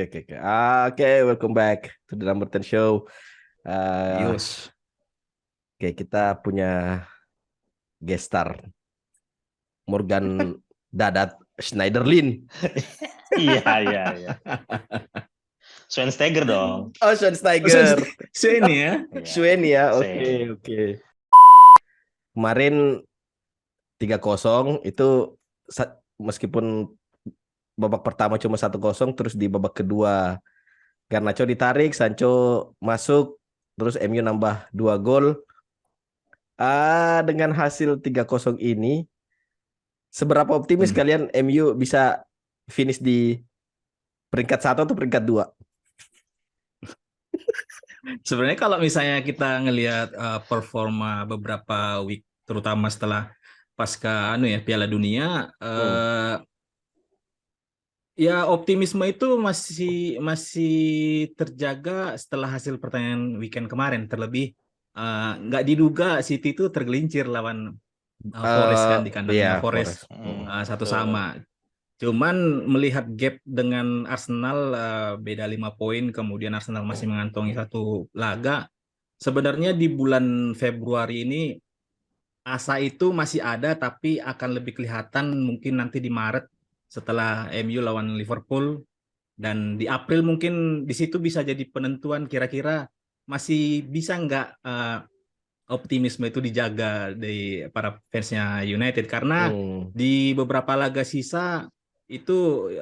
oke. Oke, welcome back to the Number 10 Show. Yus. Oke, kita punya guest star Morgan Dadat Schneiderlin. Iya. Schweinsteiger dong. Oh, Schweinsteiger. Ini ya. Schwein ya. Schwein. Oke. Kemarin 3-0 itu meskipun babak pertama cuma 1-0, terus di babak kedua Garnacho ditarik, Sancho masuk, terus MU nambah 2 gol. Dengan hasil 3-0 ini, seberapa optimis kalian MU bisa finish di peringkat 1 atau peringkat 2? Sebenarnya kalau misalnya kita ngelihat performa beberapa week, terutama setelah pasca Piala Dunia, ya optimisme itu masih terjaga setelah hasil pertandingan weekend kemarin. Terlebih nggak diduga City itu tergelincir lawan Forest kan di kandangnya Forest. 1-1. Cuman melihat gap dengan Arsenal beda 5 poin, kemudian Arsenal masih mengantongi 1 laga. Sebenarnya di bulan Februari ini asa itu masih ada, tapi akan lebih kelihatan mungkin nanti di Maret setelah MU lawan Liverpool, dan di April mungkin di situ bisa jadi penentuan kira-kira masih bisa nggak optimisme itu dijaga dari para fansnya United, karena di beberapa laga sisa itu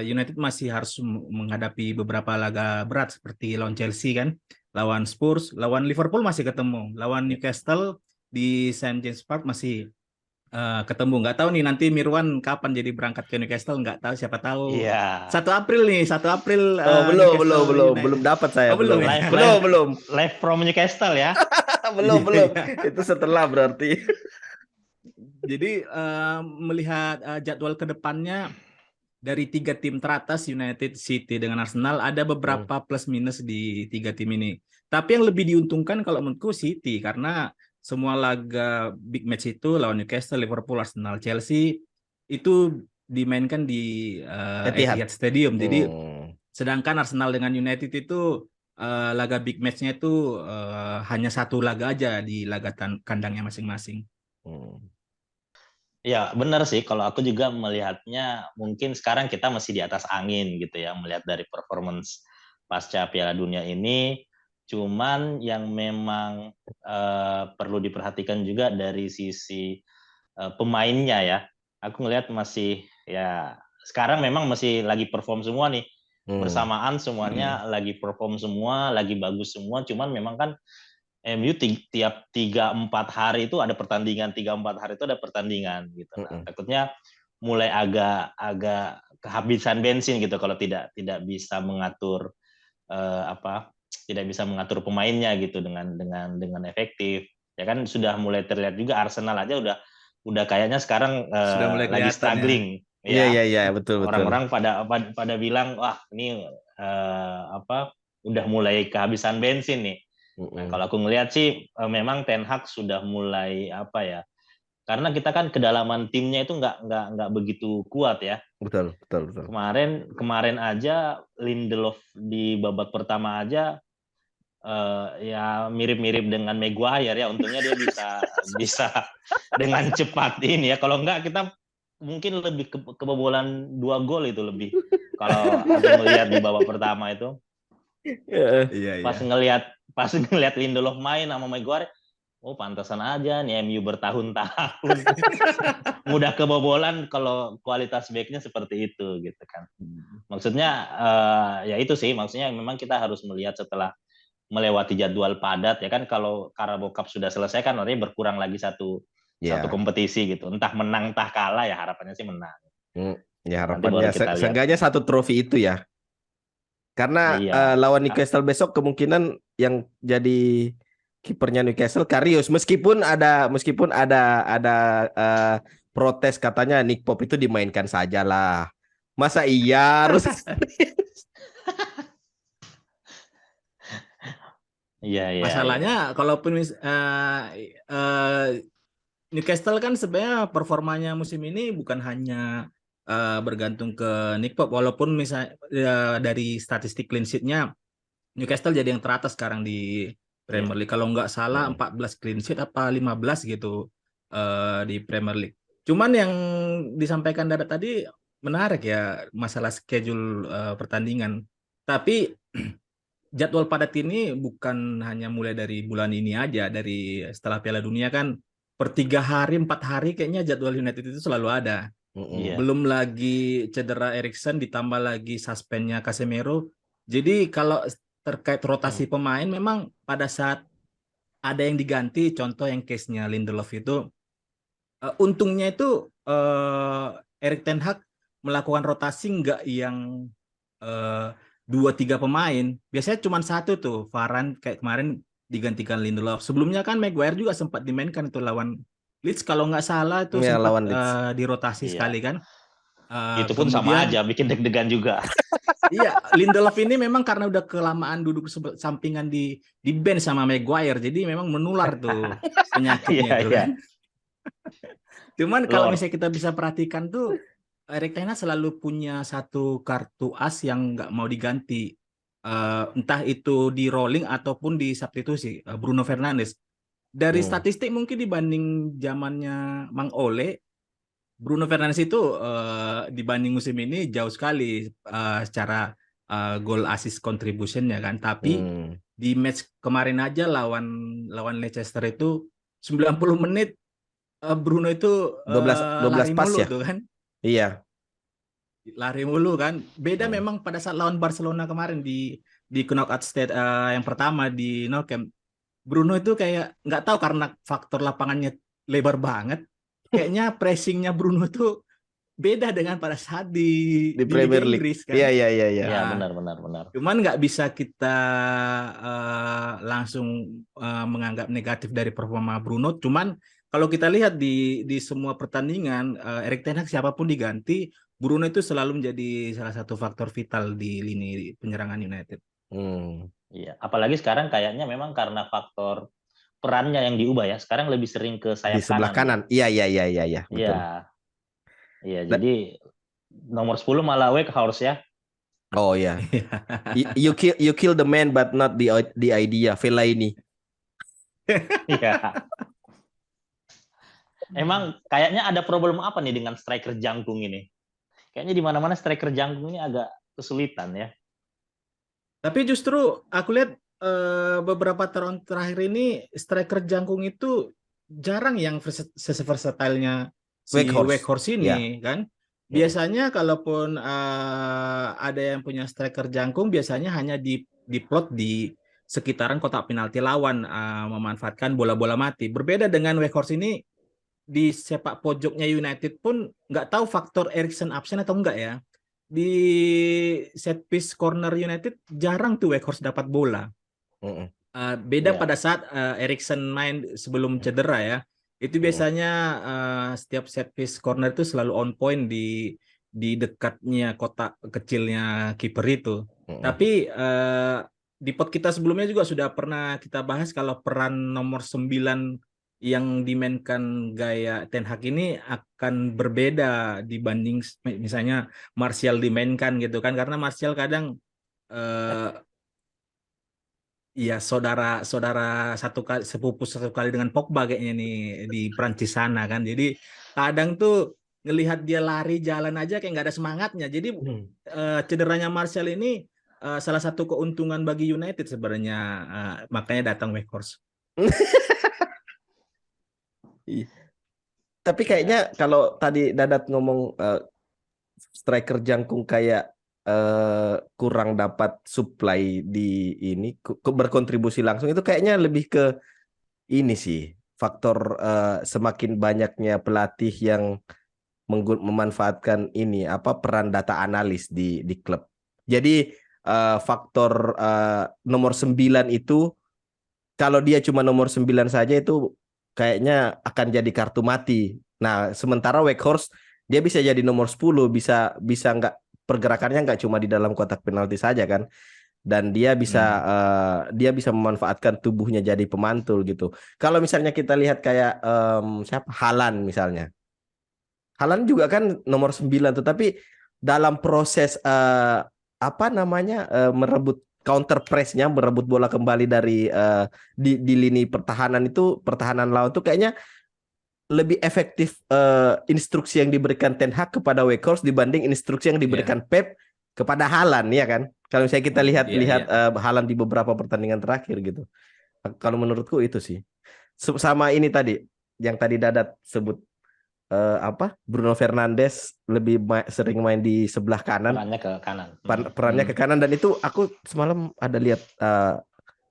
United masih harus menghadapi beberapa laga berat seperti lawan Chelsea kan, lawan Spurs, lawan Liverpool masih ketemu, lawan Newcastle di St. James Park masih ketemu. Nggak tahu nih nanti Mirwan kapan jadi berangkat ke Newcastle, nggak tahu, siapa tahu. Iya. 1 April nih, 1 April. Belum dapat saya. Belum. Belum. Live from Newcastle ya. belum. Itu setelah berarti. Jadi melihat jadwal ke depannya dari 3 tim teratas, United, City dengan Arsenal, ada beberapa plus minus di 3 tim ini. Tapi yang lebih diuntungkan kalau menurutku City, karena semua laga big match itu lawan Newcastle, Liverpool, Arsenal, Chelsea itu dimainkan di Etihad Stadium. Jadi sedangkan Arsenal dengan United itu laga big match-nya itu hanya 1 laga aja di laga kandangnya masing-masing. Ya benar sih, kalau aku juga melihatnya mungkin sekarang kita masih di atas angin gitu ya, melihat dari performance pasca Piala Dunia ini. Cuman yang memang perlu diperhatikan juga dari sisi pemainnya ya. Aku ngelihat masih ya sekarang memang masih lagi perform semua nih. Bersamaan semuanya lagi perform semua, lagi bagus semua. Cuman memang kan MU tiap 3-4 hari itu ada pertandingan, 3-4 hari itu ada pertandingan gitu. Nah, takutnya mulai agak kehabisan bensin gitu kalau tidak bisa mengatur tidak bisa mengatur pemainnya gitu dengan efektif. Ya kan sudah mulai terlihat juga Arsenal aja udah kayaknya sekarang sudah mulai lagi struggling ya. Iya, betul. Orang-orang pada bilang wah ini udah mulai kehabisan bensin nih. Nah, kalau aku ngelihat sih memang Ten Hag sudah mulai karena kita kan kedalaman timnya itu nggak begitu kuat ya. Betul. Kemarin aja Lindelof di babak pertama aja ya mirip-mirip dengan Maguire ya. Untungnya dia bisa dengan cepat ini ya. Kalau nggak kita mungkin lebih kebobolan 2 gol itu lebih. Kalau aku ngelihat di babak pertama itu. Iya. Pas ngelihat Lindelof main sama Maguire, oh pantasan aja nih MU bertahun-tahun mudah kebobolan kalau kualitas backnya seperti itu gitu kan. Maksudnya ya itu sih, maksudnya memang kita harus melihat setelah melewati jadwal padat ya kan, kalau Carabao Cup sudah selesai kan artinya berkurang lagi satu kompetisi gitu, entah menang entah kalah, ya harapannya sih menang. Ya harapannya seenggaknya 1 trofi itu ya. Karena lawan Newcastle besok kemungkinan yang jadi kipernya Newcastle Karius, meskipun ada protes katanya Nick Pope itu dimainkan saja lah. Masa iya harus Iya. Masalahnya kalaupun Newcastle kan sebenarnya performanya musim ini bukan hanya bergantung ke Nick Pope. Walaupun misalnya dari statistik clean sheet-nya Newcastle jadi yang teratas sekarang di Premier League. Kalau nggak salah 14 clean sheet apa 15 gitu di Premier League. Cuman yang disampaikan Dada tadi menarik ya, masalah schedule pertandingan. Tapi jadwal padat ini bukan hanya mulai dari bulan ini aja, dari setelah Piala Dunia kan per 3 hari, 4 hari kayaknya jadwal United itu selalu ada. Belum lagi cedera Eriksen ditambah lagi suspendnya Casemiro. Jadi kalau terkait rotasi pemain memang pada saat ada yang diganti, contoh yang case-nya Lindelof itu untungnya itu Erik ten Hag melakukan rotasi nggak yang 2-3 pemain. Biasanya cuma satu tuh, Varane kayak kemarin digantikan Lindelof. Sebelumnya kan Maguire juga sempat dimainkan itu lawan Leeds kalau nggak salah itu ya, sempat dirotasi sekali kan. Itu pun sama aja, bikin deg-degan juga. Iya, Lindelof ini memang karena udah kelamaan duduk sampingan di bench sama Maguire, jadi memang menular tuh penyakitnya itu kan. Cuman kalau misalnya kita bisa perhatikan tuh, Erik ten Hag selalu punya satu kartu as yang nggak mau diganti, entah itu di rolling ataupun di substitusi, Bruno Fernandes. Dari statistik mungkin dibanding zamannya Mang Ole, Bruno Fernandes itu dibanding musim ini jauh sekali secara goal assist contribution-nya kan. Tapi di match kemarin aja lawan Leicester itu 90 menit Bruno itu 12 lari pas mulu ya. tuh kan. Iya. Lari mulu kan. Beda memang pada saat lawan Barcelona kemarin di knockout stage yang pertama di Nou Camp. Bruno itu kayak nggak tahu karena faktor lapangannya lebar banget. Kayaknya pressingnya Bruno itu beda dengan pada saat di Premier Liga League. Inggris kan. Iya. Iya, benar. Cuman nggak bisa kita langsung menganggap negatif dari performa Bruno. Cuman kalau kita lihat di semua pertandingan, Erik ten Hag siapapun diganti, Bruno itu selalu menjadi salah satu faktor vital di lini penyerangan United. Iya, apalagi sekarang kayaknya memang karena faktor perannya yang diubah ya. Sekarang lebih sering ke sayap di sebelah kanan. Iya. Betul. Iya, jadi nomor 10 malah Weghorst ya. Oh ya. you kill the man but not the idea. Fellaini. Iya. Emang kayaknya ada problem apa nih dengan striker jangkung ini? Kayaknya di mana-mana striker jangkung ini agak kesulitan ya. Tapi justru aku lihat beberapa tahun terakhir ini striker jangkung itu jarang yang versatile-nya si Weghorst ini kan. Biasanya kalaupun ada yang punya striker jangkung biasanya hanya diplot di sekitaran kotak penalti lawan, memanfaatkan bola-bola mati. Berbeda dengan Weghorst ini di sepak pojoknya United pun nggak tahu faktor Eriksen absen atau enggak ya. Di set piece corner United jarang tuh Weghorst dapat bola. Beda pada saat Eriksen main sebelum cedera ya. Itu biasanya setiap set piece corner itu selalu on point di dekatnya kotak kecilnya kiper itu. Tapi di pot kita sebelumnya juga sudah pernah kita bahas kalau peran nomor 9 yang dimainkan gaya Ten Hag ini akan berbeda dibanding misalnya Martial dimainkan gitu kan, karena Martial kadang ya saudara sepupu satu kali dengan Pogba kayaknya nih di Prancis sana kan, jadi kadang tuh ngelihat dia lari jalan aja kayak nggak ada semangatnya. Jadi cederanya Martial ini salah satu keuntungan bagi United sebenarnya, makanya datang Weghorst. Tapi kayaknya kalau tadi Dadat ngomong striker jangkung kayak kurang dapat supply di ini berkontribusi langsung, itu kayaknya lebih ke ini sih faktor semakin banyaknya pelatih yang memanfaatkan ini peran data analis di klub. Jadi faktor nomor 9 itu kalau dia cuma nomor 9 saja itu kayaknya akan jadi kartu mati. Nah, sementara Weghorst dia bisa jadi nomor 10, bisa nggak, pergerakannya nggak cuma di dalam kotak penalti saja kan. Dan dia bisa memanfaatkan tubuhnya jadi pemantul gitu. Kalau misalnya kita lihat kayak siapa Haaland misalnya. Haaland juga kan nomor 9 tuh, tapi dalam proses merebut counter press-nya, merebut bola kembali dari di lini pertahanan itu, pertahanan lawan tuh kayaknya lebih efektif instruksi yang diberikan Ten Hag kepada Weghorst dibanding instruksi yang diberikan Pep kepada Haaland, ya kan? Kalau misalnya kita lihat Haaland di beberapa pertandingan terakhir gitu. Kalau menurutku itu sih. Sama ini tadi yang tadi Dadat sebut Bruno Fernandes lebih sering main di sebelah kanan. Perannya ke kanan. Perannya ke kanan, dan itu aku semalam ada lihat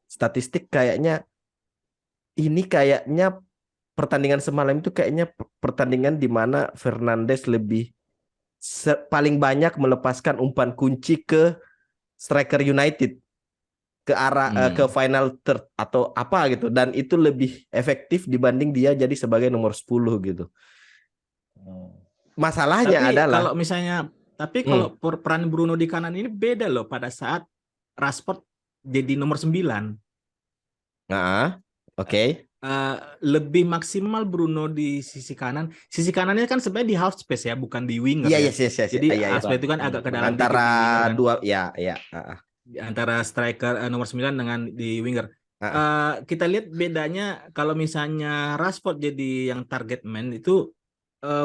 statistik kayaknya pertandingan semalam itu kayaknya pertandingan di mana Fernandes paling banyak melepaskan umpan kunci ke striker United ke arah ke final third atau apa gitu, dan itu lebih efektif dibanding dia jadi sebagai nomor 10 gitu. Masalahnya adalah kalau peran Bruno di kanan ini beda loh pada saat Rashford jadi nomor 9. Oke. Lebih maksimal Bruno di sisi kanan. Sisi kanannya kan sebenarnya di half space ya, bukan di winger. Iya. Jadi aspek itu kan agak ke dalam antara kan? dua antara striker nomor 9 dengan di winger. Kita lihat bedanya kalau misalnya Rashford jadi yang target man itu,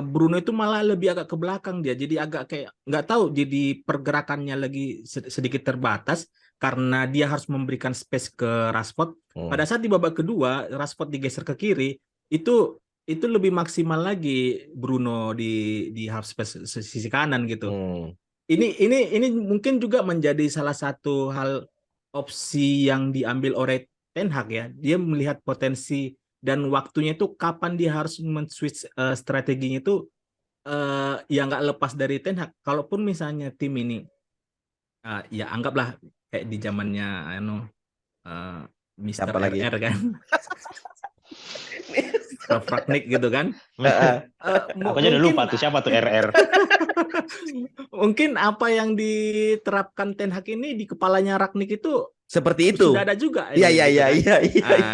Bruno itu malah lebih agak ke belakang dia. Jadi agak kayak nggak tahu, jadi pergerakannya lagi sedikit terbatas karena dia harus memberikan space ke Rashford. Pada saat di babak kedua Rashford digeser ke kiri, itu lebih maksimal lagi Bruno di half space sisi kanan gitu. Ini mungkin juga menjadi salah satu hal opsi yang diambil oleh Ten Hag ya. Dia melihat potensi dan waktunya itu kapan dia harus men-switch strateginya itu, ya nggak lepas dari Ten Hag. Kalaupun misalnya tim ini ya anggaplah kayak di zamannya Mr. RR kan. Rangnick gitu kan. Aku aja udah lupa tuh siapa tuh RR. Mungkin apa yang diterapkan Ten Hag ini di kepalanya Rangnick itu seperti itu. Sudah ada juga. Iya.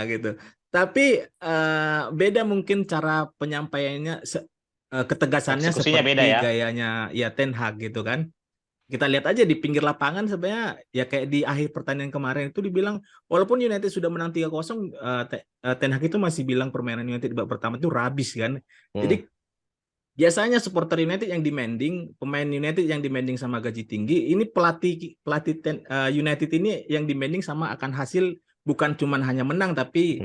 Gitu. Tapi beda mungkin cara penyampaiannya, ketegasannya seperti beda ya. Gayanya ya Ten Hag gitu kan. Kita lihat aja di pinggir lapangan sebenarnya ya kayak di akhir pertandingan kemarin itu dibilang walaupun United sudah menang 3-0, Ten Hag itu masih bilang permainan United di babak pertama itu rabis kan. Jadi biasanya supporter United yang demanding, pemain United yang demanding sama gaji tinggi, ini pelatih United ini yang demanding sama akan hasil, bukan cuma hanya menang tapi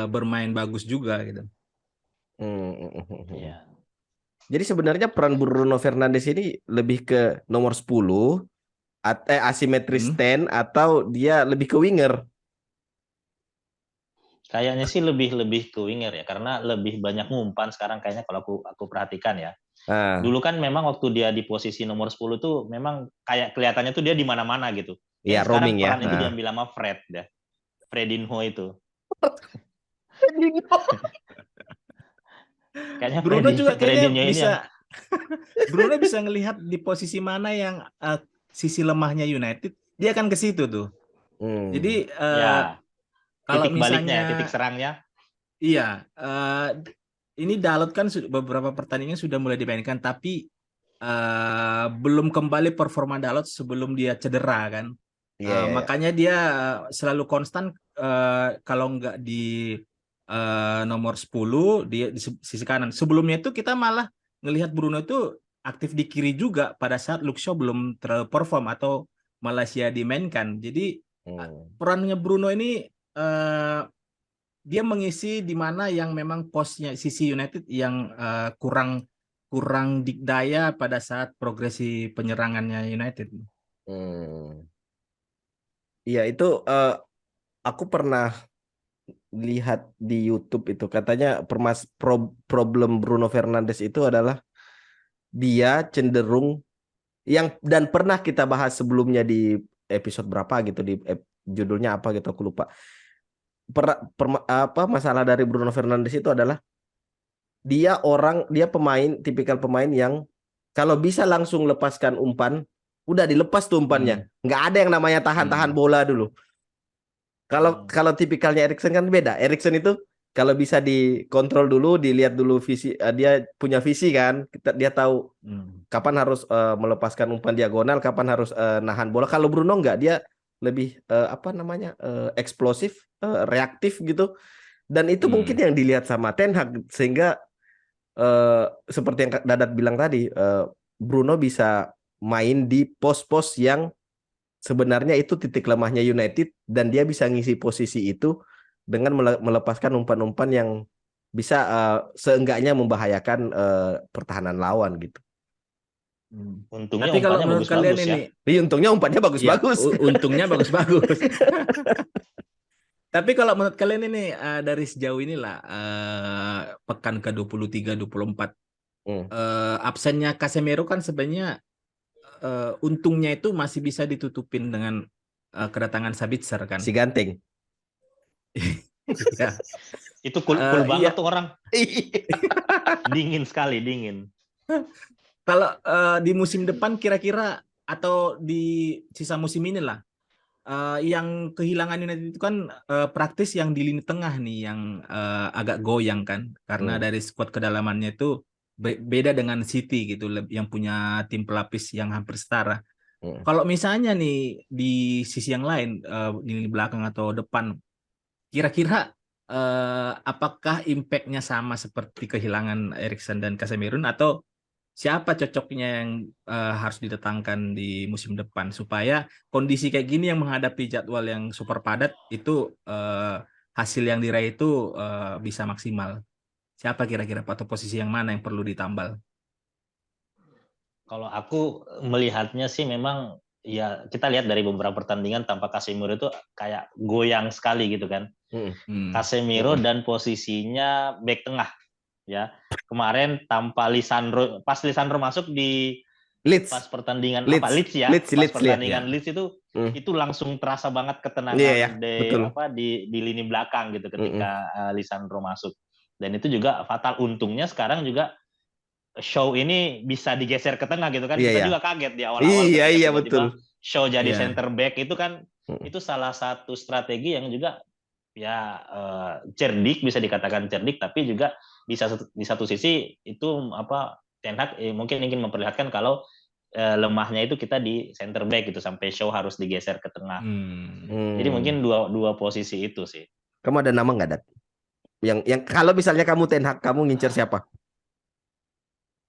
bermain bagus juga gitu. Iya. Jadi sebenarnya peran Bruno Fernandes ini lebih ke nomor 10 asymmetry stand atau dia lebih ke winger? Kayaknya sih lebih ke winger ya, karena lebih banyak ngumpan sekarang kayaknya kalau aku perhatikan ya. Dulu kan memang waktu dia di posisi nomor 10 tuh memang kayak kelihatannya tuh dia di mana-mana gitu. Iya, sekarang roaming ya. peran itu diambil sama Fred dah. Fredinho itu. Kayaknya Bruno juga kayaknya bisa Bruno bisa ngelihat di posisi mana yang sisi lemahnya United, dia akan ke situ tuh. Jadi kalau titik misalnya baliknya, titik serangnya. Iya, ini Dalot kan beberapa pertandingan sudah mulai dimainkan, tapi belum kembali performa Dalot sebelum dia cedera kan. Makanya dia selalu konstan kalau nggak di nomor 10 di sisi kanan. Sebelumnya itu kita malah ngelihat Bruno itu aktif di kiri juga pada saat Luke Shaw belum terperform atau Malaysia dimainkan. Jadi perannya Bruno ini dia mengisi di mana yang memang posnya sisi United yang kurang dikdaya pada saat progresi penyerangannya United. Iya, itu aku pernah lihat di YouTube itu katanya problem Bruno Fernandes itu adalah dia cenderung dan pernah kita bahas sebelumnya di episode berapa gitu, di judulnya apa gitu aku lupa. Masalah dari Bruno Fernandes itu adalah dia tipikal pemain yang kalau bisa langsung lepaskan umpan, udah dilepas tuh umpannya. Nggak ada yang namanya tahan-tahan bola dulu. Kalau tipikalnya Eriksen kan beda. Eriksen itu kalau bisa dikontrol dulu, dilihat dulu visi, dia punya visi kan, dia tahu kapan harus melepaskan umpan diagonal, kapan harus nahan bola. Kalau Bruno enggak, dia lebih apa namanya eksplosif, reaktif gitu. Dan itu mungkin yang dilihat sama Ten Hag, sehingga seperti yang Dadat bilang tadi, Bruno bisa main di pos-pos yang sebenarnya itu titik lemahnya United, dan dia bisa ngisi posisi itu dengan melepaskan umpan-umpan yang bisa seenggaknya membahayakan pertahanan lawan gitu. Untungnya Tapi kalau umpannya menurut kalian bagus-bagus ya. ini, Untungnya umpannya ya bagus-bagus. untungnya bagus-bagus. Tapi kalau menurut kalian ini dari sejauh inilah pekan ke-23 24 absennya Casemiro kan sebenarnya untungnya itu masih bisa ditutupin dengan kedatangan Sabitzer kan. Si Ganteng. Ya. Itu cool banget Iya. tuh orang. Dingin sekali, dingin. Kalau di musim depan kira-kira atau di sisa musim inilah yang kehilangan United itu kan praktis yang di lini tengah nih yang agak goyang kan, karena dari skuad kedalamannya itu beda dengan City gitu yang punya tim pelapis yang hampir setara. Kalau misalnya nih di sisi yang lain di lini belakang atau depan, kira-kira apakah impact-nya sama seperti kehilangan Eriksen dan Casemiro, atau siapa cocoknya yang harus didatangkan di musim depan supaya kondisi kayak gini yang menghadapi jadwal yang super padat itu hasil yang diraih itu bisa maksimal. Siapa kira-kira atau posisi yang mana yang perlu ditambal? Kalau aku melihatnya sih memang ya kita lihat dari beberapa pertandingan tanpa Casemiro itu kayak goyang sekali gitu kan. Casemiro dan posisinya back tengah ya. Kemarin tanpa Lisandro, pas Lisandro masuk di Leeds. pas pertandingan Leeds ya, pas pertandingan Leeds itu langsung terasa banget ketenangan di lini belakang gitu ketika Lisandro masuk. Dan itu juga fatal. Untungnya sekarang juga Shaw ini bisa digeser ke tengah gitu kan. Kita juga kaget di awal-awal ketika tiba-tiba Shaw jadi center back, itu kan itu salah satu strategi yang juga ya cerdik, bisa dikatakan cerdik, tapi juga bisa di satu sisi itu Ten Hag mungkin ingin memperlihatkan kalau lemahnya itu kita di center back gitu, sampai Shaw harus digeser ke tengah. Jadi mungkin dua posisi itu sih. Kamu ada nama nggak, Dat? Yang kalau misalnya kamu Ten Hag, kamu ngincer siapa?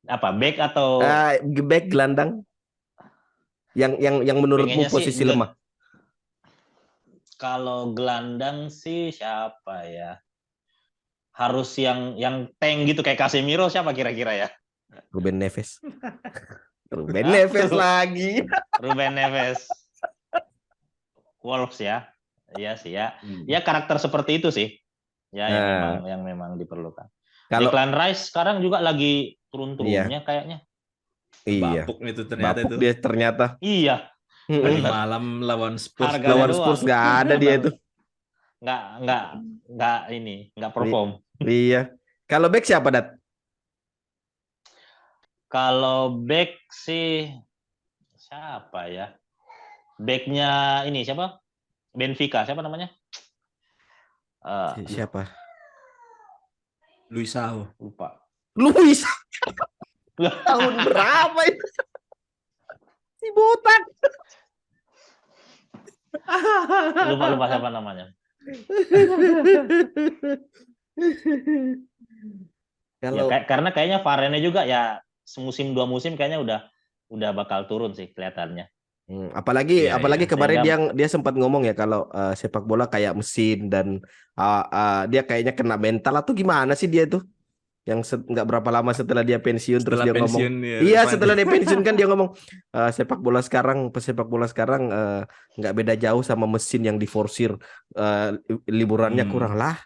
Apa, back atau back, gelandang? Yang menurutmu posisi lemah? Kalau gelandang sih siapa ya? Harus yang tank gitu kayak Casemiro, siapa kira-kira ya? Ruben Neves. Ruben Neves lagi. Ruben Neves. Wolves ya. Iya sih ya. Ya karakter seperti itu sih. Ya yang memang diperlukan. Declan Rice sekarang juga lagi turun-turunnya kayaknya. Iya. Bapuk itu ternyata. Bapuk dia ternyata. Iya. Tadi malam lawan Spurs. Lawan Spurs nggak ada dia itu. Nggak perform. Iya. Kalau back siapa, Dat? Kalau back sih siapa ya? Backnya ini siapa? Benfica, siapa namanya? Siapa? Luisao. Lupa. Luis. Tahun berapa itu? Si botak. Lupa siapa namanya. Karena kayaknya Varane juga ya semusim 2 musim kayaknya udah bakal turun sih kelihatannya. Apalagi kemarin dia sempat ngomong ya kalau sepak bola kayak mesin, dan dia kayaknya kena mental atau gimana sih dia tuh, yang nggak berapa lama setelah dia pensiun terus dia ngomong setelah dia pensiun kan dia ngomong pesepak bola sekarang nggak beda jauh sama mesin yang diforsir, liburannya kurang lah.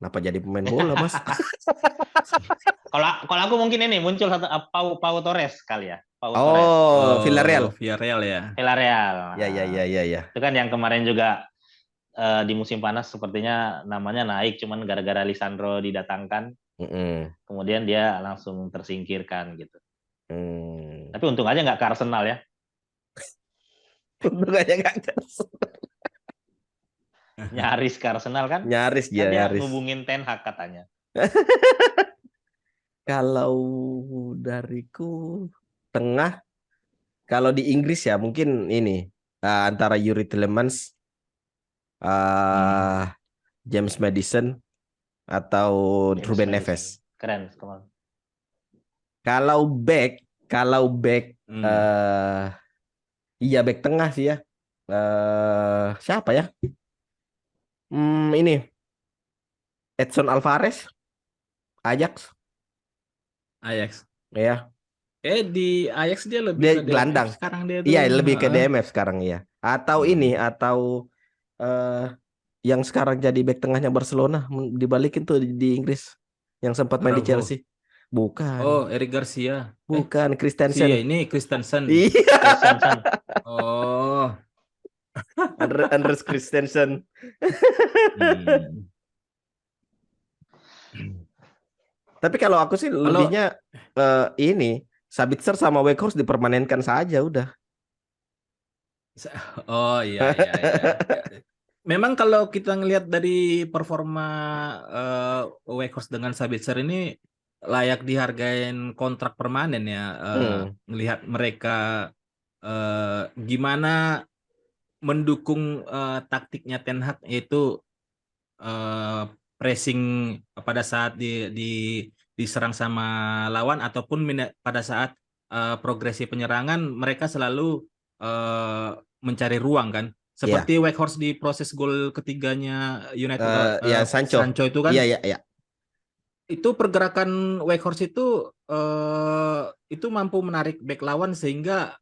Kenapa jadi pemain bola, Mas? Kalau aku mungkin ini muncul satu Pau Torres kali ya. Villarreal ya. Villarreal. Ya. Itu kan yang kemarin juga di musim panas sepertinya namanya naik, cuman gara-gara Lisandro didatangkan. Kemudian dia langsung tersingkirkan gitu. Tapi untung aja nggak ke Arsenal ya. Untung aja nggak ke Arsenal. nyaris ke Arsenal kan? Nyaris Kan dia nyaris. ngubungin Ten Hag katanya. Kalau dariku tengah, kalau di Inggris ya mungkin ini antara Yuri Tielemans, James Maddison atau James Ruben Maddison. Neves. Keren kemarin. Kalau back iya back tengah sih ya. Siapa ya? Ini Edson Alvarez, Ajax, Ajax. ya. Di Ajax dia lebih Dia ke gelandang. DMF sekarang dia Iya, tuh. lebih ke DMF sekarang ya. Atau ini atau yang sekarang jadi back tengahnya Barcelona dibalikin tuh di Inggris yang sempat main di Araujo. Chelsea. Bukan. Oh, Eric Garcia. Bukan Si Christensen. ini Christensen. Iya, Christensen. Oh. Anders Christensen. Tapi kalau aku sih lebihnya ini Sabitzer sama Weghorst dipermanenkan saja udah. Oh iya. Memang kalau kita ngelihat dari performa Weghorst dengan Sabitzer ini layak dihargain kontrak permanen ya. Ngelihat mereka gimana mendukung taktiknya Ten Hag, yaitu pressing pada saat diserang sama lawan ataupun pada saat progresi penyerangan mereka selalu mencari ruang kan. Seperti Weghorst di proses gol ketiganya United Ya Sancho itu kan. Iya. Itu pergerakan Weghorst itu mampu menarik back lawan sehingga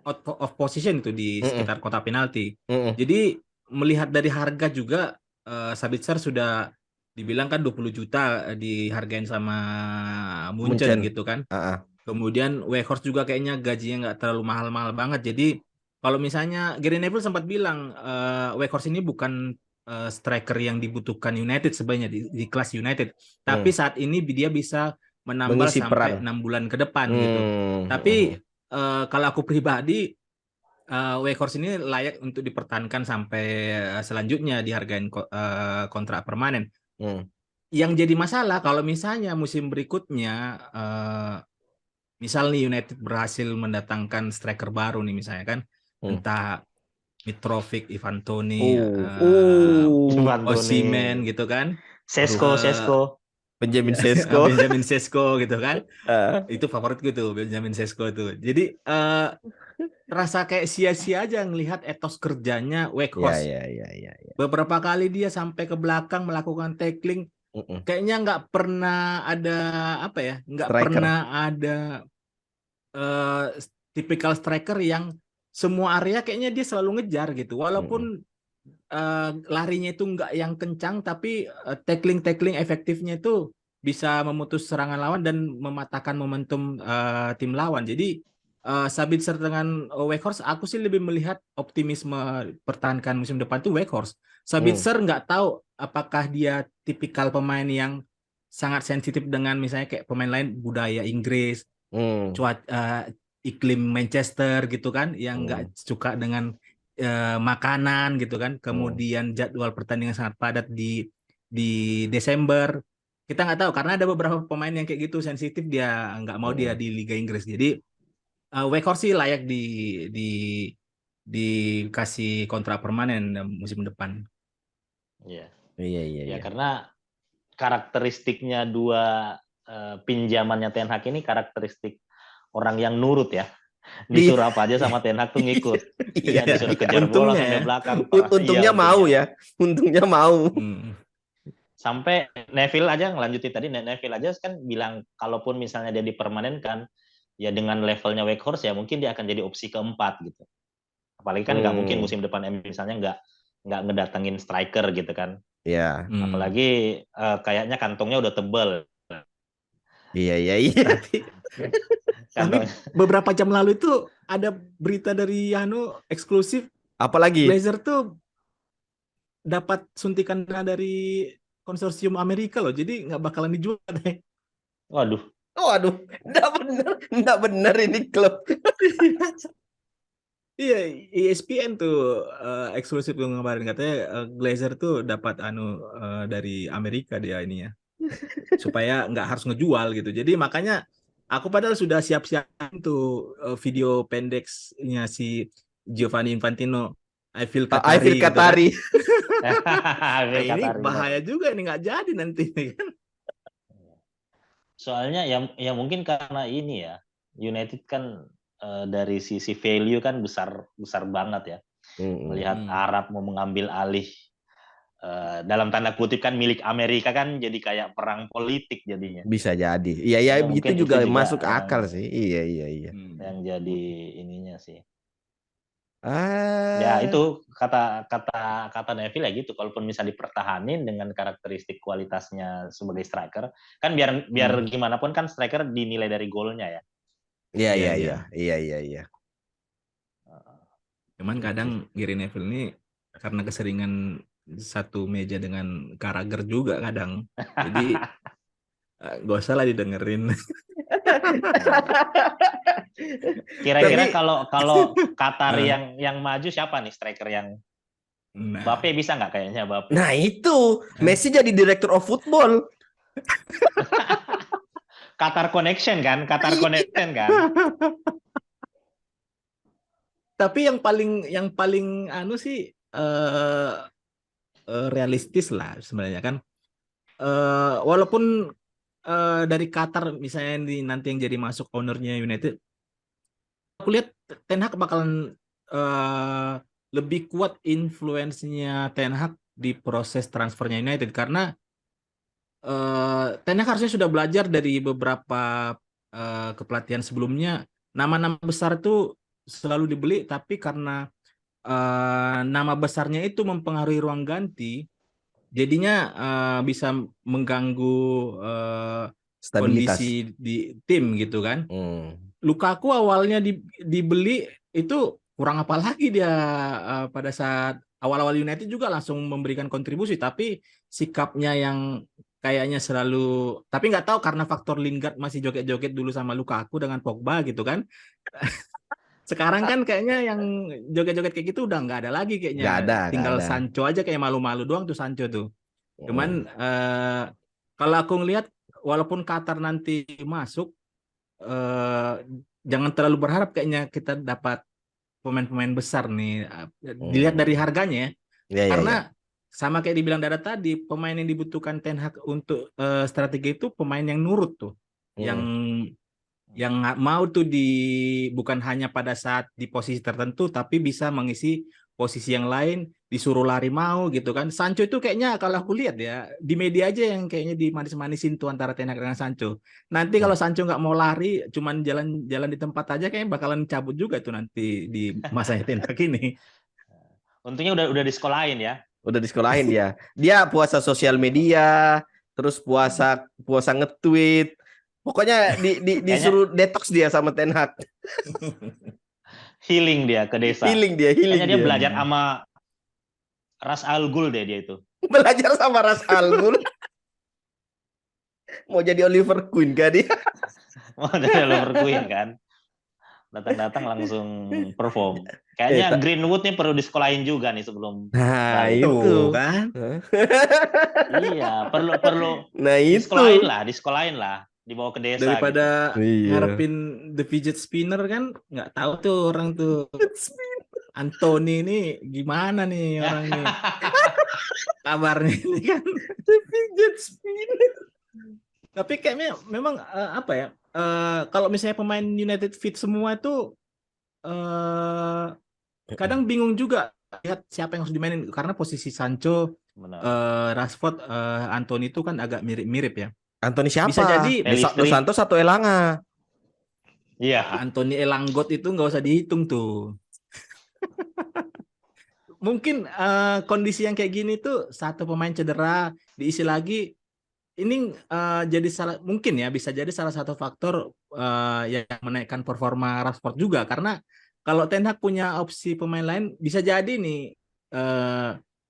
out of position itu di sekitar kotak penalti. Jadi melihat dari harga juga Sabitzer sudah dibilang kan 20 juta dihargain sama Munchen gitu kan. Kemudian Weghorst juga kayaknya gajinya nggak terlalu mahal-mahal banget. Jadi kalau misalnya Gary Neville sempat bilang Weghorst ini bukan striker yang dibutuhkan United sebenarnya di kelas United. Tapi saat ini dia bisa menambal mengisi sampai peran 6 bulan ke depan gitu. Tapi kalau aku pribadi Weghorst ini layak untuk dipertahankan sampai selanjutnya dihargain kontrak permanen. Yang jadi masalah kalau misalnya musim berikutnya misal nih United berhasil mendatangkan striker baru nih misalnya kan, entah Mitrovic, Ivan Toney, Osimhen gitu kan, Sesko. Benjamin Sesko. Benjamin Sesko gitu kan. Itu favoritku tuh Benjamin Sesko tuh. Jadi rasa kayak sia-sia aja ngelihat etos kerjanya Weghorst. Ya. Beberapa kali dia sampai ke belakang melakukan tackling, kayaknya nggak pernah ada nggak pernah ada tipikal striker yang semua area kayaknya dia selalu ngejar gitu. Walaupun larinya itu nggak yang kencang, tapi tackling efektifnya itu bisa memutus serangan lawan dan mematahkan momentum tim lawan. Jadi Sabitzer dengan Weghorst, aku sih lebih melihat optimisme pertahankan musim depan tuh Weghorst. Sabitzer nggak tahu apakah dia tipikal pemain yang sangat sensitif dengan misalnya kayak pemain lain budaya Inggris, iklim Manchester gitu kan, yang nggak suka dengan makanan gitu kan, kemudian jadwal pertandingan sangat padat di Desember. Kita nggak tahu karena ada beberapa pemain yang kayak gitu sensitif, dia nggak mau dia di Liga Inggris. Jadi Weghorst sih layak dikasih kontrak permanen musim depan. Iya. Karena karakteristiknya dua pinjamannya Ten Hag ini karakteristik orang yang nurut ya. Disuruh apa aja sama Ten Hag tuh ngikut. Disuruh kejar bola sampai belakang. Untungnya mau ya. Untungnya mau. Sampai Neville aja ngelanjutin tadi, Neville aja kan bilang kalaupun misalnya dia dipermanenkan ya dengan levelnya Weghorst ya mungkin dia akan jadi opsi keempat gitu. Apalagi kan nggak mungkin musim depan misalnya nggak ngedatengin striker gitu kan. Iya. Apalagi kayaknya kantongnya udah tebel. Iya. Tapi beberapa jam lalu itu ada berita dari eksklusif. Apalagi? Glazer tuh dapat suntikan dana dari konsorsium Amerika loh, jadi nggak bakalan dijual deh. Waduh, nggak bener ini klub. Iya, ESPN tuh eksklusif tuh kemarin katanya Glazer tuh dapat dari Amerika dia ininya supaya nggak harus ngejual gitu. Jadi makanya aku padahal sudah siap-siap tuh video pendeknya si Giovanni Infantino, I feel Aifil Qatari gitu kan. Qatari. Nah, ini Qatar gitu. bahaya juga ini nggak jadi nanti kan. Soalnya ya mungkin karena ini ya, United kan dari sisi value kan besar besar banget ya. Melihat Hmm. Arab mau mengambil alih dalam tanda kutip kan milik Amerika kan jadi kayak perang politik jadinya. Bisa jadi. Iya ya Ya begitu mungkin itu juga juga masuk akal sih. Iya iya iya. yang jadi ininya sih. Ya Ah. itu kata Neville ya gitu. Kalaupun bisa dipertahanin dengan karakteristik kualitasnya sebagai striker, kan biar gimana pun kan striker dinilai dari golnya ya. Iya Iya, iya iya. iya. Iya iya iya. Cuman Gitu kadang sih. Gary Neville ini karena keseringan satu meja dengan Carragher juga kadang. Jadi gak usah lah didengerin. Kira-kira Tapi kalau Qatar Eh, yang maju siapa nih striker yang Nah, Bape bisa nggak kayaknya Bape? nah itu eh. Messi jadi director of football. Qatar Connection kan, Qatar Iya. Connection kan. Tapi yang paling sih realistis lah sebenarnya kan. Walaupun dari Qatar misalnya nanti yang jadi masuk ownernya United, aku lihat Ten Hag bakalan lebih kuat influence-nya Ten Hag di proses transfernya United karena Ten Hag harusnya sudah belajar dari beberapa kepelatihan sebelumnya. Nama-nama besar itu selalu dibeli, tapi karena nama besarnya itu mempengaruhi ruang ganti, jadinya bisa mengganggu Stabilitas. kondisi di tim gitu kan. Hmm. Lukaku awalnya dibeli itu kurang apa lagi dia pada saat awal-awal United juga langsung memberikan kontribusi, tapi sikapnya yang kayaknya selalu, tapi nggak tahu karena faktor Lingard masih joget-joget dulu sama Lukaku dengan Pogba gitu kan. Sekarang kan kayaknya yang joget-joget kayak gitu udah nggak ada lagi Nggak ada, kayaknya. nggak Tinggal ada. Sancho aja kayak malu-malu doang tuh Sancho tuh. Cuman Hmm. kalau aku ngelihat walaupun Qatar nanti masuk, eh, jangan terlalu berharap kayaknya kita dapat pemain-pemain besar nih. Dilihat dari Hmm. harganya, Ya ya ya. karena sama kayak dibilang Dada tadi, pemain yang dibutuhkan Ten Hag untuk strategi itu pemain yang nurut tuh, yang Hmm. nggak mau tuh bukan hanya pada saat di posisi tertentu, tapi bisa mengisi posisi yang lain, disuruh lari mau gitu kan. Sancho itu kayaknya kalau aku lihat ya di media aja yang kayaknya dimanis-manisin tuh antara Ten Hag dengan Sancho. Nanti Hmm. kalau Sancho nggak mau lari, cuman jalan-jalan di tempat aja kayaknya bakalan cabut juga tuh nanti di masanya Ten Hag ini. Untungnya udah disekolahin ya. Udah disekolahin dia. Dia puasa sosial media, terus puasa puasa nge-tweet. Pokoknya Kayaknya disuruh detox dia sama Ten Hag. healing dia ke desa. Healing Kayaknya dia dia. belajar sama Ras Al Ghul deh dia itu. Belajar sama Ras Al Ghul. Mau jadi Oliver Queen gak dia? Mau jadi Oliver Queen kan. Datang-datang langsung perform. Kayaknya Greenwood nih perlu disekolahin juga nih sebelum Nah balik. itu. Tuh kan. Iya, perlu Nah itu. disekolahin lah, dibawa ke desa gitu. Daripada Iya. ngarepin the fidget spinner kan, nggak tahu tuh orang tuh Anthony ini gimana nih orang nih kabarnya ini kan. Fidget spinner. Tapi kayaknya memang apa ya? Kalau misalnya pemain United fit semua itu eh kadang bingung juga lihat siapa yang harus dimainin karena posisi Sancho, Benar. Rashford, Anthony itu kan agak mirip-mirip ya. Anthony Bisa siapa? jadi Dos Pelistri. Santos atau Elanga? Iya. Anthony Elanggot itu nggak usah dihitung tuh. Mungkin kondisi yang kayak gini tuh satu pemain cedera diisi lagi ini jadi mungkin ya bisa jadi salah satu faktor yang menaikkan performa Rashford juga karena kalau Ten Hag punya opsi pemain lain bisa jadi nih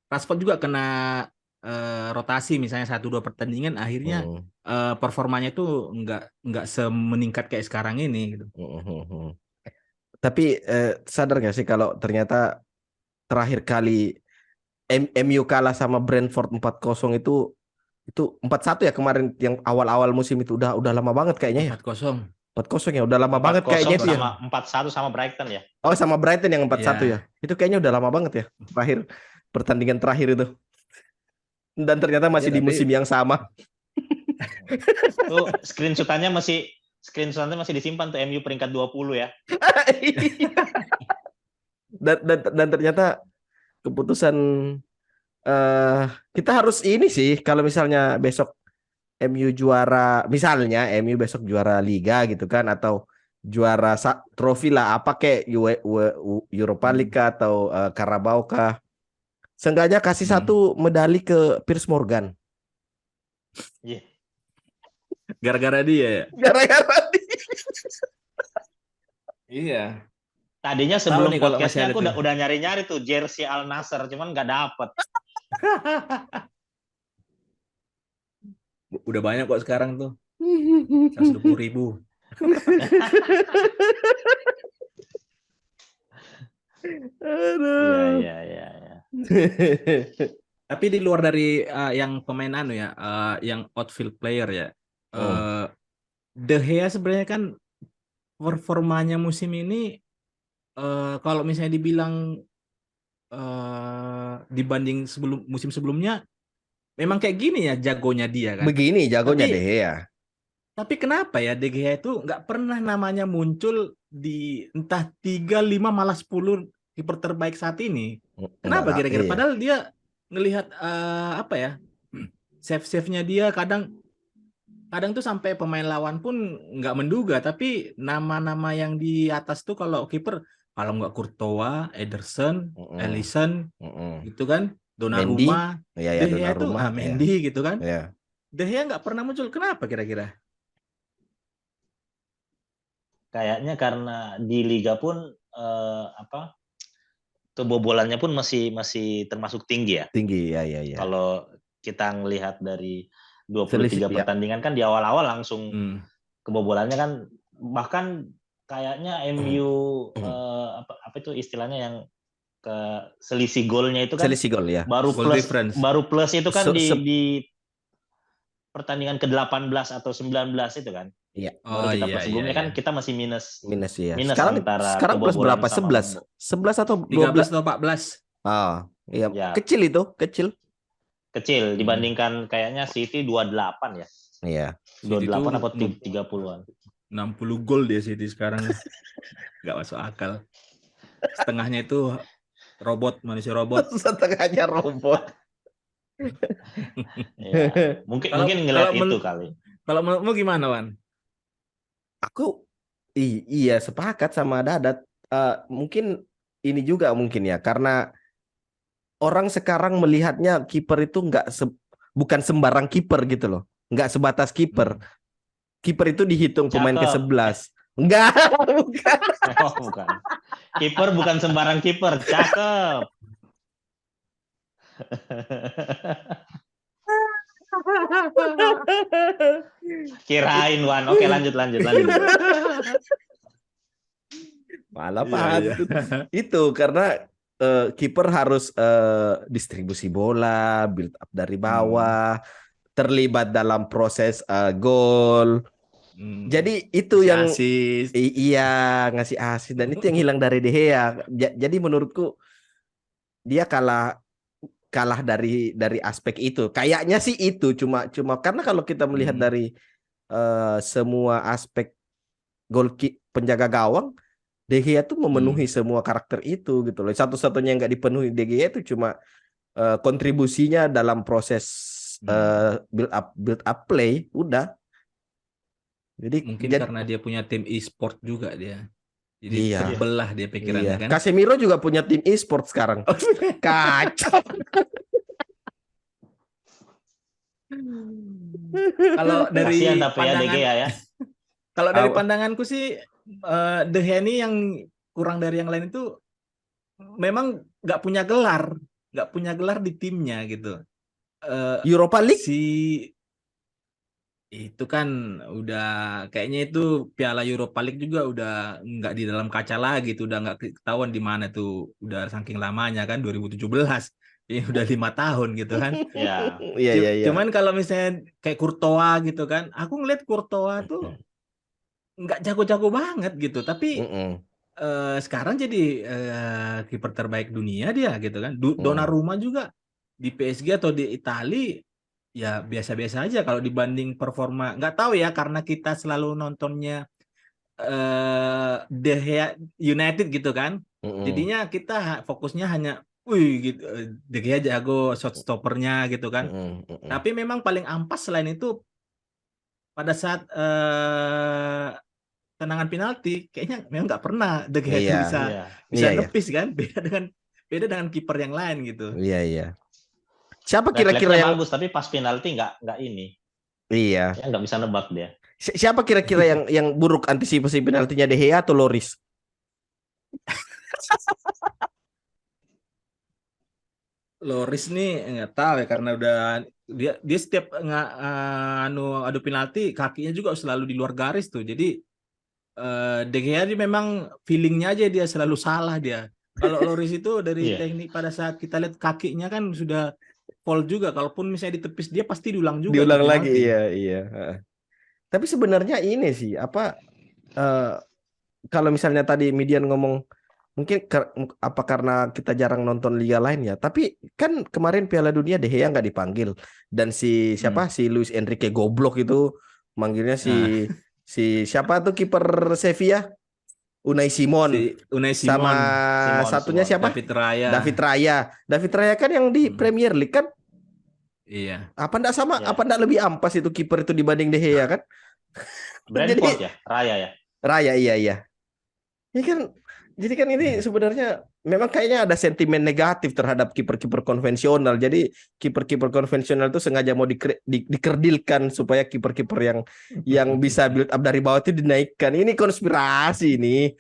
Rashford juga kena rotasi misalnya 1-2 pertandingan akhirnya performanya tuh nggak semeningkat kayak sekarang ini gitu. Tapi sadar gak sih kalau ternyata terakhir kali MU kalah sama Brentford 4-0 itu 4-1 ya kemarin yang awal-awal musim itu udah lama banget kayaknya ya. 4-0. 4-0 ya udah lama banget 4-0 kayaknya itu ya. sama 4-1 sama Brighton ya. Oh sama Brighton yang 4-1 Iya. ya. Itu kayaknya udah lama banget ya. Terakhir pertandingan terakhir itu. Dan ternyata masih Ya, di tapi musim yang sama. Tuh screenshot-nya masih disimpan tuh MU peringkat 20 ya. dan ternyata keputusan kita harus ini sih kalau misalnya besok MU juara, misalnya MU besok juara Liga gitu kan, atau juara trofi lah apa kayak Europa League kah, atau Carabao kah, seenggaknya kasih satu medali ke Piers Morgan. Iya. Gara-gara dia ya. Gara-gara Iya. Tadinya sebelum nih kalau masih podcastnya ada aku tuh. udah nyari-nyari tuh jersey Al Nassr, cuman nggak dapet. Udah banyak kok sekarang tuh. 120.000. Aduh. Iya. Tapi di luar dari yang pemain yang outfield player ya, De Gea sebenarnya kan performanya musim ini kalau misalnya dibilang dibanding musim sebelumnya, memang kayak gini ya jagonya dia kan. Begini jagonya De Tapi Gea. Tapi kenapa ya De Gea itu nggak pernah namanya muncul di entah 3, 5, malah 10 kiper terbaik saat ini? Kenapa Enggak, kira-kira? iya. Padahal dia ngelihat apa ya, save-nya dia kadang tuh sampai pemain lawan pun nggak menduga. Tapi nama-nama yang di atas tuh kalau kiper, kalau nggak Courtois, Ederson, Alisson, gitu kan, Donnarumma, ya De Gea itu Donnarumma, Mendy gitu kan. ya. De Gea nggak pernah muncul. Kenapa kira-kira? Kayaknya karena di liga pun kebobolannya pun masih termasuk tinggi ya. Tinggi ya. Kalau kita ngelihat dari 23 Selisih, ya. pertandingan kan di awal-awal langsung kebobolannya kan, bahkan kayaknya MU apa itu istilahnya yang ke selisih golnya itu kan Selisih gol ya. baru plus itu kan So- di pertandingan ke-18 atau 19 itu kan. Iya. Baru kita plus. Sebelumnya kan kita masih minus ya. minus Sekarang plus kebobolan berapa? sama 11 atau 13 12? atau 14. Ah, iya. Ya. Kecil itu, kecil. Kecil dibandingkan kayaknya City 28 ya. Iya. 28 atau 30-an. 60 gol dia City sekarang. Nggak masuk akal. Setengahnya itu manusia robot. Setengahnya robot. Ya. Mungkin ngeliat itu kali. Kalau menurutmu gimana, Wan? Aku iya sepakat sama Dadat. Mungkin ini juga mungkin ya, karena orang sekarang melihatnya kiper itu bukan sembarang kiper gitu loh. Nggak sebatas kiper. Kiper itu dihitung pemain ke-11. Enggak, bukan. Oh, bukan. Kiper bukan sembarang kiper, cakep. Kirain, Wan. Oke, lanjut. Malah itu karena kiper harus distribusi bola, build up dari bawah, terlibat dalam proses gol. Jadi itu yang assist. Iya, ngasih assist, dan itu yang hilang dari De Gea. Jadi menurutku dia kalah dari aspek itu. Kayaknya sih itu cuma karena kalau kita melihat dari semua aspek penjaga gawang, De Gea tuh memenuhi semua karakter itu gitu loh. Satu-satunya yang nggak dipenuhi De Gea itu cuma kontribusinya dalam proses build up play, udah. Jadi mungkin karena dia punya tim e-sport juga dia. Jadi terbelah dia pikirannya kan. Casemiro juga punya tim e-sport sekarang. Kacau. Kalau dari pandangan ya. Kalau dari pandanganku sih De Gea ini yang kurang dari yang lain itu memang nggak punya gelar di timnya gitu. Europa League Itu kan udah kayaknya itu Piala Europa League juga udah nggak di dalam kaca lagi tuh, udah nggak ketahuan di mana tuh, udah saking lamanya kan 2017. Ini udah 5 tahun gitu kan. Ya, Iya iya iya. Cuman kalau misalnya kayak Courtois gitu kan, aku ngeliat Courtois tuh nggak jago-jago banget gitu, tapi Mm-mm. sekarang jadi kiper terbaik dunia dia gitu kan. Mm. Donnarumma juga di PSG atau di Italia ya biasa-biasa aja kalau dibanding performa. Nggak tahu ya karena kita selalu nontonnya De Gea United gitu kan. Mm-mm. Jadinya kita fokusnya hanya, wih gitu, De Gea jago shot stoppernya gitu kan. Mm-mm. Mm-mm. Tapi memang paling ampas selain itu pada saat tendangan penalti, kayaknya memang nggak pernah De Gea itu Iya bisa iya. bisa iya iya nepis kan. Beda dengan kiper yang lain gitu. iya iya. Siapa kira-kira Refleksnya yang bagus, tapi pas penalti nggak ini, iya? ya nggak bisa nebak dia. Siapa kira-kira yang buruk antisipasi penaltinya, De Gea atau Loris? Loris nih nggak tahu ya karena udah dia setiap nggak adu penalti kakinya juga selalu di luar garis tuh. Jadi De Gea dia memang feelingnya aja dia selalu salah dia. Kalau Loris itu dari Iya. teknik pada saat kita lihat kakinya kan sudah fall juga. Kalaupun misalnya ditepis dia pasti diulang juga itu Diulang lagi, penalti. iya iya. Heeh. Tapi sebenarnya ini sih apa, eh, kalau misalnya tadi Midian ngomong mungkin apa karena kita jarang nonton liga lain ya. Tapi kan kemarin Piala Dunia De Gea nggak dipanggil, dan si Hmm. siapa, si Luis Enrique goblok itu manggilnya si Nah, si siapa tuh kiper Sevilla, Unai Simon, si Unai sama Simon, satunya Simon. siapa? David Raya, David Raya. David Raya kan yang di Hmm. Premier League kan. Iya. Apa enggak sama? Ya. Apa enggak lebih ampas itu kiper itu dibanding De Gea kan? Brentford Jadi ya, Raya ya. Raya, iya iya. Ini kan, jadi kan ini sebenarnya memang kayaknya ada sentimen negatif terhadap kiper-kiper konvensional. Jadi kiper-kiper konvensional itu sengaja mau dikerdilkan supaya kiper-kiper yang bisa build up dari bawah itu dinaikkan. Ini konspirasi ini.